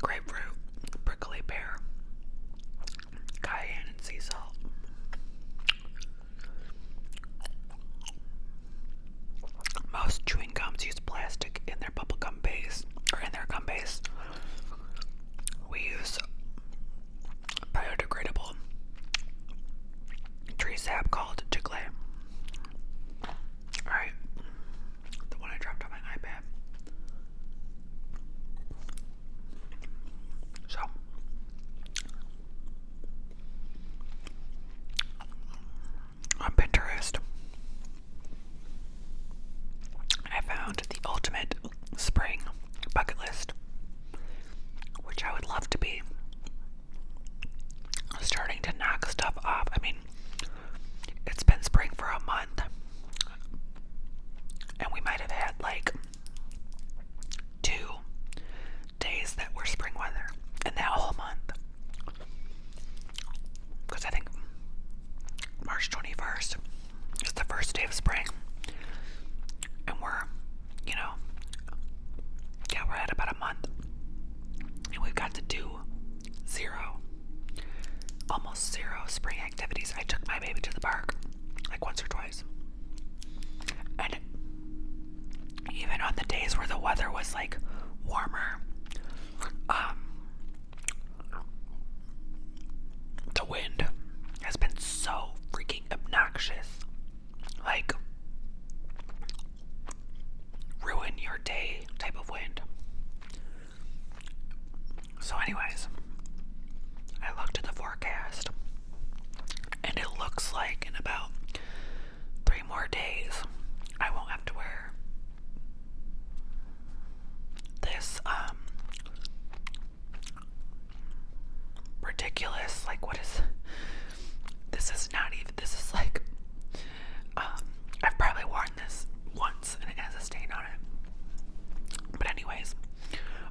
grapefruit, prickly pear, cayenne, and sea salt. Most chewing gums use plastic in their bubblegum base, or in their gum base. We use biodegradable tree sap called Jiggly. Alright, the one I dropped on my iPad. So, on Pinterest, I found the ultimate spring bucket list, which I would love to be starting to knock stuff off. I mean, it's been spring for a month, and we might have had like 2 days that were spring weather in that whole month. Because I think March 21st is the first day of spring, and we're, we're at about a month, and we've got to do almost zero spring activities. I took my baby to the park like once or twice, and even on the days where the weather was like warmer, the wind has been so freaking obnoxious, like ruin your day type of wind. So anyways, I looked at the forecast, and it looks like in about 3 more days I won't have to wear this ridiculous, like, what is this is like I've probably worn this once and it has a stain on it, but anyways,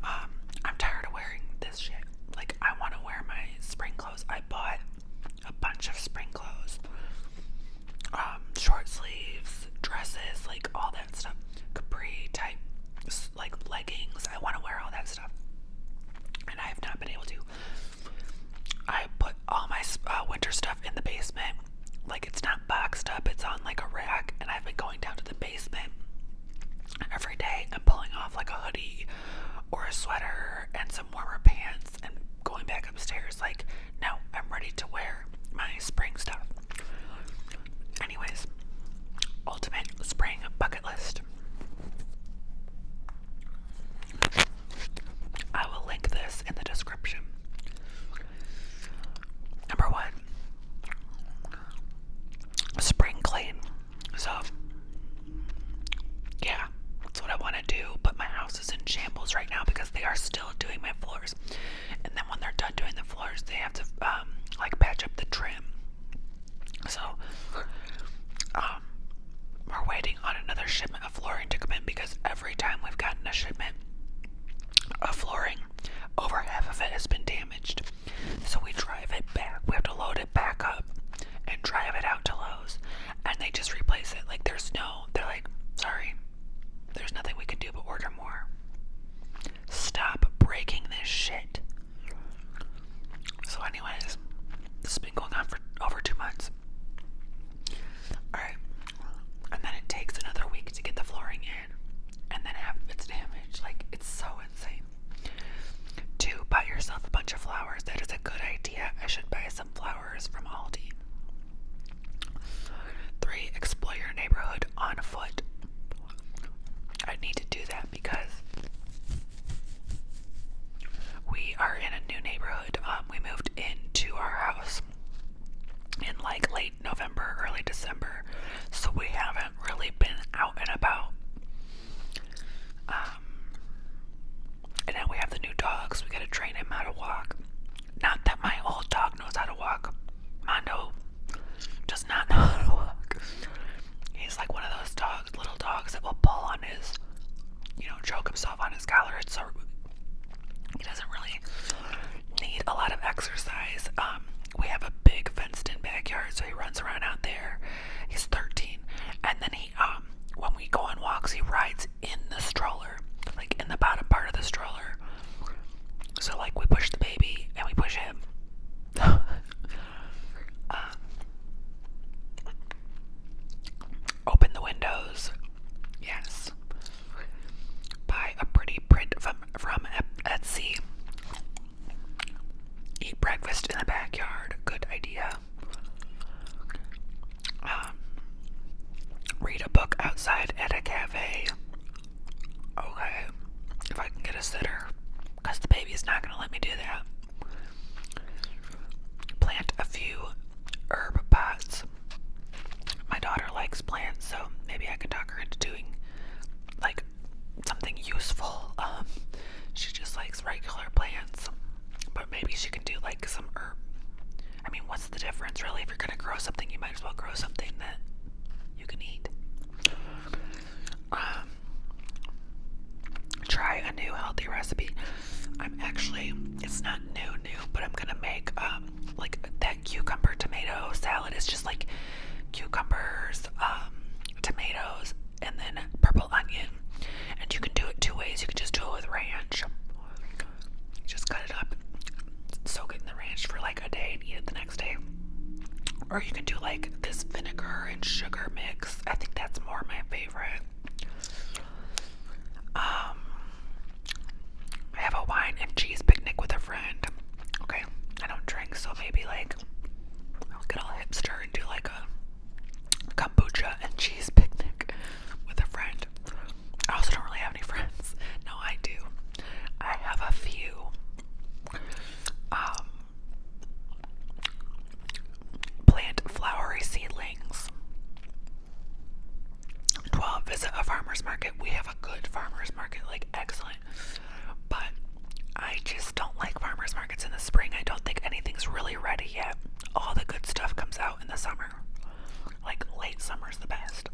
I'm tired of wearing this shit. Like, I want to wear my spring clothes. I bought a bunch of spring clothes, short sleeves, dresses, like all that stuff, capri type, like leggings. I want to wear all that stuff, and I have not been able to. I put all my winter stuff in the basement. Like, it's not boxed up, it's on like a rack, and I've been going down to the basement every day and pulling off like a hoodie or a sweater and some warmer pants and going back upstairs. Like, no, I'm ready to wear my spring stuff. Anyways, ultimate spring bucket list. I will link this in the description. Number 1, spring clean. So, yeah, that's what I want to do, but my house is in shambles right now because they are still doing my floors. And then when they're done doing the floors, they have to like patch up the trim. So we're waiting on another shipment of flooring to come in, because every time we've gotten a shipment of flooring, over half of it has been damaged. So we drive it back. We have to load it back up and drive it out to Lowe's, and they just replace it. Like, they're like, sorry, there's nothing we can do but order more. Stop breaking this shit. So anyways, this has been going on for over 2 months. Alright. And then it takes another week to get the flooring in, and then half of it's damaged. Like, it's so insane. 2, buy yourself a bunch of flowers. That is a good idea. I should buy some flowers from Aldi. 3, explore your neighborhood on foot. I need to do that because we are in a new neighborhood. We moved into our house in like late November, early December, so we haven't really been out and about. And now we have the new dogs. We gotta train him how to walk. Not that my old dog knows how to walk. Mondo does not know how to walk. He's like one of those dogs, little dogs that will pull on his, choke himself on his collar. It's so, he doesn't really need a lot of exercise. We have a big fenced-in backyard, so he runs around out there. He's 13, and then he, when we go on walks, he rides in the stroller, like in the bottom part of the stroller. So good idea. Read a book outside at a cafe. Okay, if I can get a sitter, because the baby's not gonna let me do that. Plant a few herb pots. My daughter likes plants, so maybe I could talk her into doing like something useful. She just likes regular plants, but maybe she can do like some herb. I mean, what's the difference really? If you're gonna grow something, you might as well grow something that you can eat. Try a new healthy recipe. It's not new, but I'm gonna make like that cucumber tomato salad. It's just like cucumbers, tomatoes, and then purple onion. And you can do it two ways. You can just do it with ranch. Just cut it up, soak it in the ranch for like a day and eat it the next day. Or you can do like this vinegar and sugar mix. I think that's more my favorite. I have a wine and cheese picnic with a friend. Okay, I don't drink, so maybe like I'll get all hipster and do like a kombucha and cheese picnic with a friend. I also don't really have any friends. No, I do. I have a few. Plant flowery seedlings. 12. Visit a farmer's market. We have a good farmer's market, like excellent. But I just don't like farmer's markets in the spring. I don't think anything's really ready yet. All the good stuff comes out in the summer. Like late summer's the best.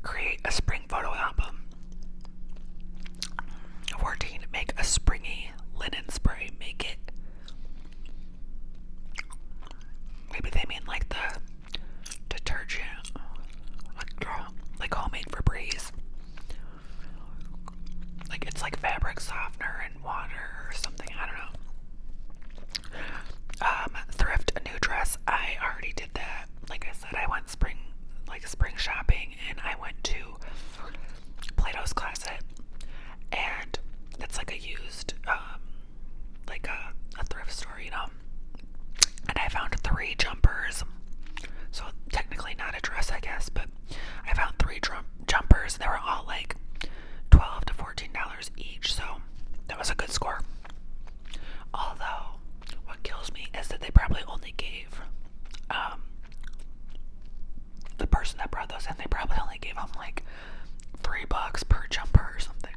Create a spring photo album. 14. Make a springy linen spray. Make it. Maybe they mean like the detergent, like homemade Febreze. Like it's like fabric softener and water or something. I don't know. Thrift a new dress. I already did that. Like I said, I went spring shopping, and I went to Plato's Closet, and it's like a used, like a thrift store, you know. And I found 3 jumpers. So technically not a dress, I guess, but I found 3 jumpers, and they were all like $12 to $14 each. So that was a good score. Although, what kills me is that they probably only gave the person that brought those in, they probably only gave them like $3 per jumper or something.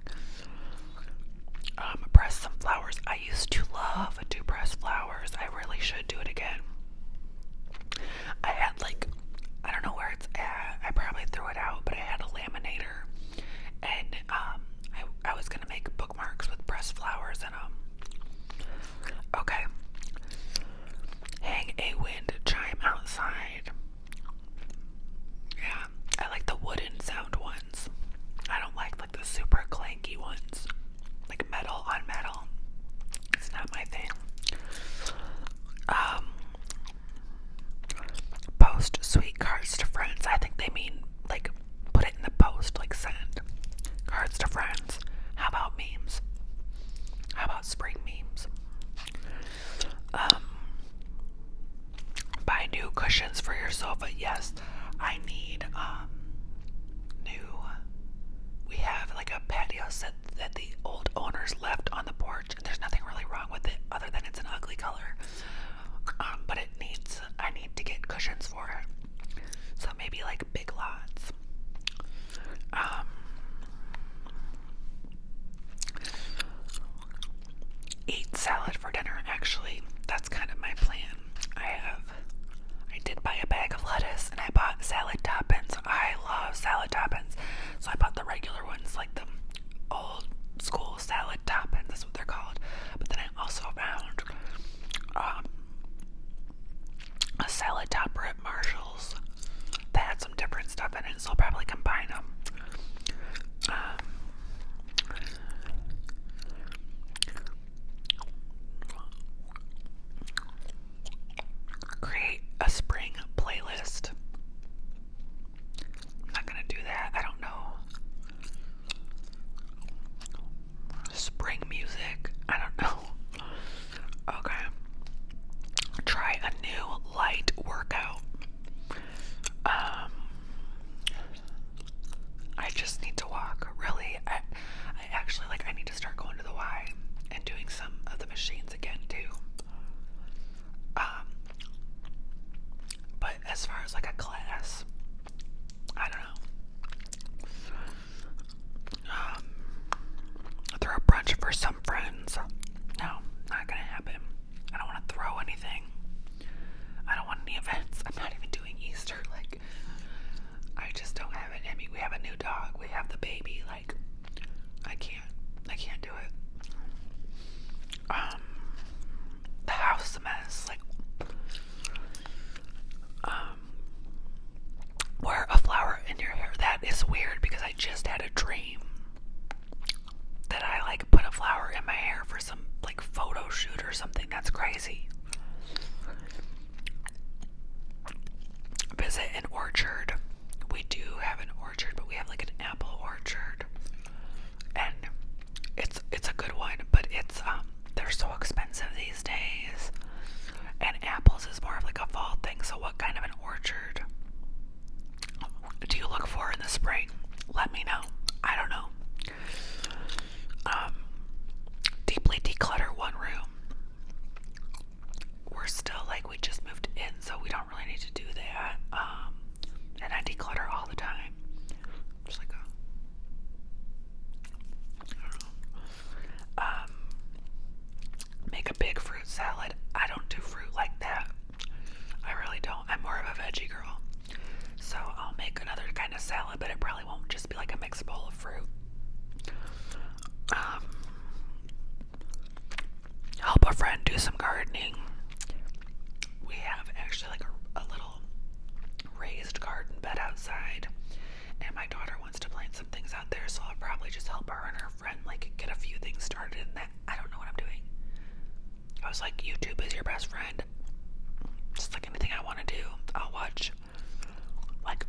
Press some flowers. I used to love to press flowers. I really should do it again. I had like, I don't know where it's at. I probably threw it out, but I had a laminator, and I was gonna make bookmarks with pressed flowers in them. Okay. Hang a wind chime outside. Yeah, I like the wooden sound ones. I don't like the super clanky ones. Like metal on metal. It's not my thing. Post sweet cards to friends. I think they mean like put it in the post, like send cards to friends. How about memes? How about spring memes? Buy new cushions for your sofa. Yes, I need new. We have like a patio set that the old owners left on the porch, and there's nothing really wrong with it other than it's an ugly color. But I need to get cushions for it. So maybe like Big Lots. Eat salad for dinner. Actually, that's kind of my plan. I did buy a bag of lettuce, and I bought salad toppings. I love salad toppings. So I bought the regular ones, like the old school salad toppings. That's what they're called. But then I also found a salad topper at Marshall's that had some different stuff in it, so I'll probably combine them. Create a spring playlist. I'm not gonna do that. I don't know. Spring music. I don't know. brunch for some friends. No, not gonna happen. I don't want to throw anything. I don't want any events. I'm not even doing Easter. Like, I just don't have it in me. We have a new dog. We have the baby. Like, I can't do it. The house is a mess. Like, wear a flower in your hair. That is weird because I just had a dream that I like put a flower in my hair for some like photo shoot or something. That's crazy. Visit an orchard. We do have an orchard, but we have like an apple orchard, and it's a good one, but it's they're so expensive these days. And apples is more of like a fall thing. So what kind of an orchard do you look for in the spring? Let me know. I don't know. Deeply declutter one room. We're still like, we just moved in, so we don't really need to do that. And I declutter all the time. Just like make a big fruit salad. I don't do fruit like that. I really don't. I'm more of a veggie girl. So I'll make another kind of salad, but it probably won't just be like a mixed bowl of fruit. Help a friend do some gardening. We have actually like a little raised garden bed outside, and my daughter wants to plant some things out there, so I'll probably just help her and her friend like get a few things started in that. I don't know what I'm doing. I was like, YouTube is your best friend. Just like anything I want to do, I'll watch. Like,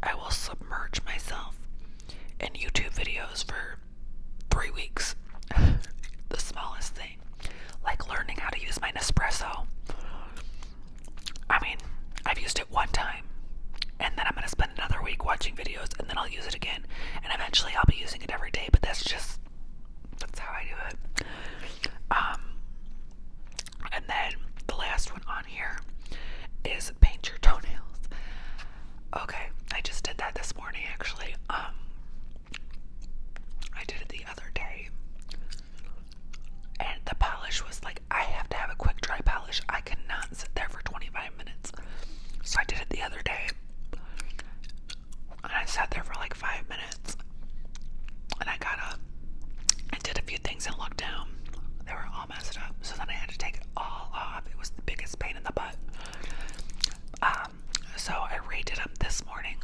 I will submerge myself in YouTube videos for 3 weeks. The smallest thing. Like learning how to use my Nespresso. I mean, I've used it one time, and then I'm going to spend another week watching videos, and then I'll use it again, and eventually I'll be using it every day, but that's how I do it. And then the last one on here is paint your toenails. Okay, I just did that this morning actually. I did it the other day, and the polish was like, I have to have a quick dry polish. I cannot sit there for 25 minutes. So I did it the other day, and I sat there for like 5 minutes, and I got up and did a few things and looked down. They were all messed up, so then I had to take it all off. It was the biggest pain in the butt. So I redid them this morning,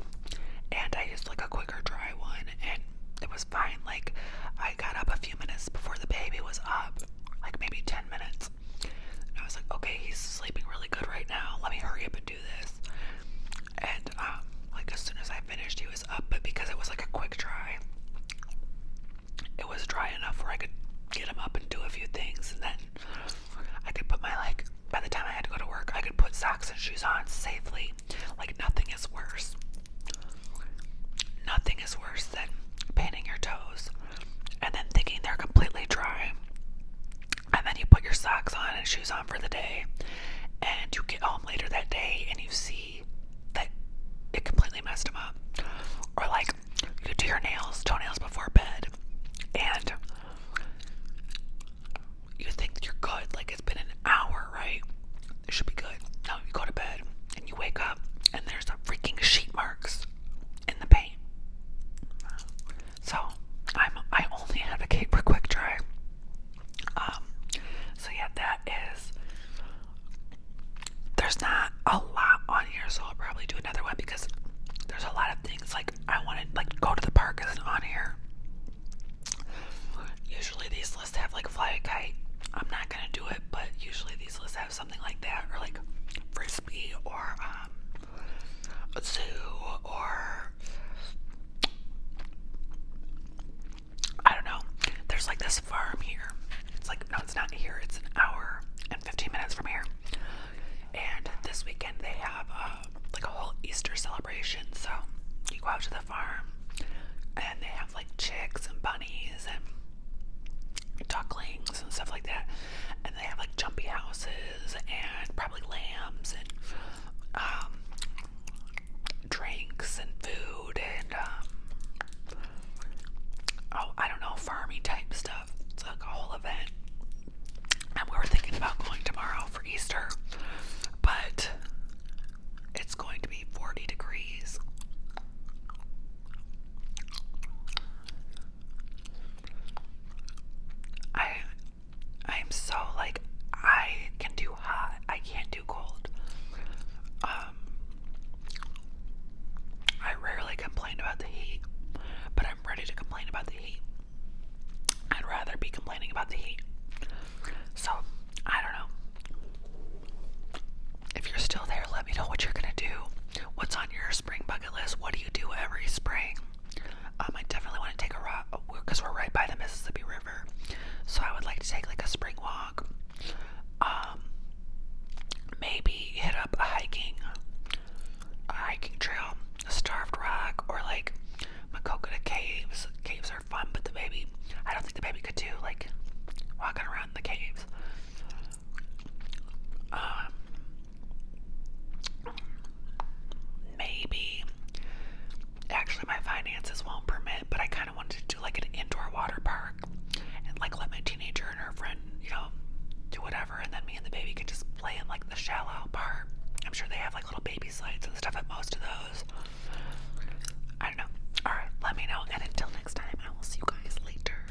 and I used like a quicker dry one, and it was fine. Like, I got up a few minutes before the baby was up, like maybe 10 minutes. And I was like, okay, he's sleeping really good right now. Let me hurry up and do this. And like as soon as I finished, he was up, but because it was like a quick dry, it was dry enough where I could get him up and do a few things, and then I could put my, like, by the time I had to go to work, I could put socks and shoes on safely. Like, nothing is worse. Nothing is worse than painting your toes and then thinking they're completely dry, and then you put your socks on and shoes on for the day, and you get home later that day and you see that it completely messed them up. Or like, you do your toenails before bed, and you think you're good, like it's been an hour, right? It should be good. No, you go to bed and you wake up and there's a freaking sheet marks in the paint. So I only advocate for quick dry. So yeah, that is. There's not a lot on here, so I'll probably do another one because there's a lot of things. Like, I want to like go to the park isn't on here. Usually these lists have like fly a kite. I'm not gonna do it, but usually these lists have something like that, or like frisbee, or a zoo, or I don't know. There's like this farm here. It's like, no, it's not here. It's an hour and 15 minutes from here. And this weekend they have like a whole Easter celebration. So you go out to the farm, and they have like chicks and bunnies and ducklings and stuff like that, and they have like jumpy houses and probably lambs and drinks and food and I don't know, farming type stuff. So the heat.